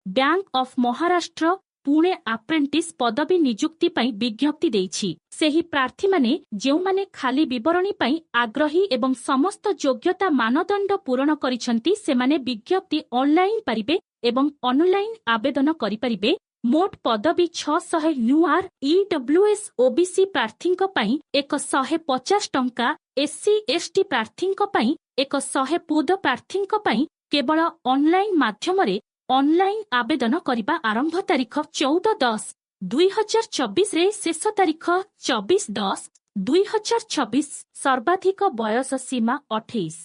Bank of Maharashtra Pune apprentice पदवी नियुक्ति पाई विज्ञप्ति देइछि। सेही प्रार्थी माने जेउ माने खाली विवरणी पाई आग्रही एवं समस्त योग्यता मानदंड पूरण करिसंती सेमाने विज्ञप्ति ऑनलाइन पारिबे एवं ऑनलाइन आवेदन करि परिबे। मोट पदवी 600 यूआर ईडब्ल्यूएस ओबीसी प्रार्थीଙ୍କ ପାଇଁ 150 ଟଙ୍କା, एससी एसटी प्रार्थीଙ୍କ ପାଇଁ 100 पुद प्रार्थीଙ୍କ ପାଇଁ केवल ऑनलाइन माध्यमरे ऑनलाइन आवेदन करिबा आरंभ तारीख 14/10/2024 रे शेष तारीख 24/10/2026। सर्वाधिक वयस सीमा 28।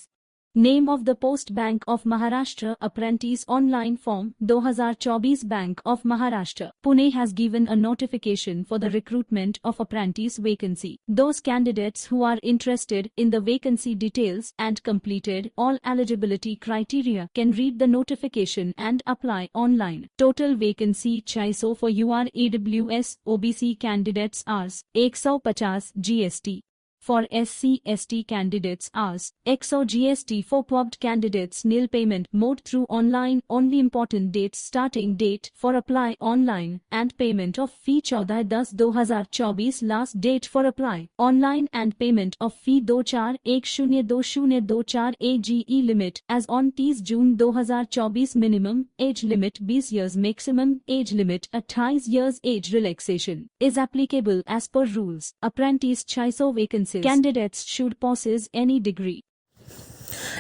Name of the post Bank of Maharashtra Apprentice online form 2024 Bank of Maharashtra Pune has given a notification for the recruitment of apprentice vacancy. Those candidates who are interested in the vacancy details and completed all eligibility criteria can read the notification and apply online. Total vacancy 600 for UR EWS OBC candidates hours 150 GST. For SC ST candidates hours, XO GST. For PwBD candidates nil payment mode through online only important dates starting date for apply online and payment of fee 14/10/2024 last date for apply online and payment of fee 24102024 AGE limit as on 30 June 2024 minimum age limit 20 years maximum age limit 28 years age relaxation is applicable as per rules. Apprentice 600 vacancies. Candidates should possess any degree.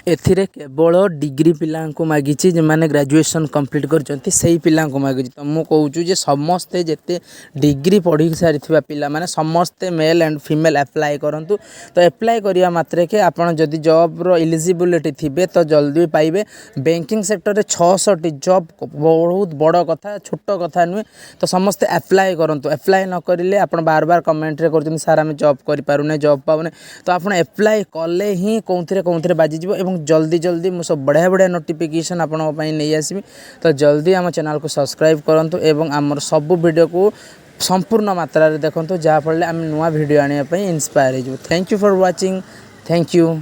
एथिरे केवल degree पिला को मागिछि जे माने graduation complete करचंती सेही पिला को मागिछि। तो मु कहूछु जे समस्ते जेते डिग्री पढ़ी सारिथिबा पिला माने समस्ते मेल एंड फीमेल अप्लाई करंतु। तो अप्लाई करिया मात्रे के आपण जदि जॉब रो एलिजिबिलिटी थिबे तो जल्दी पाइबे। बैंकिंग सेक्टर रे 600 जॉब बहुत बड़ कथा छोट कथा नुहे। तो समस्ते अप्लाई करंतु। अप्लाई न करिले आपण बार बार कमेंट रे करचंती सर हम जॉब करि पारुने जॉब पाउने। तो आपण अप्लाई कले ही कोंथरे बाजी जिवो एवं जल्दी जल्दी मु सब बढ़िया बढ़िया नोटिफिकेशन आपन पई नै आसीबी। तो जल्दी आम चैनल को सब्सक्राइब करंतु एवं आमर सब वीडियो को संपूर्ण मात्रा रे देखंतु जा फले आम नुवा वीडियो आनिया पई इंस्पायर हो। Thank you for watching. Thank you.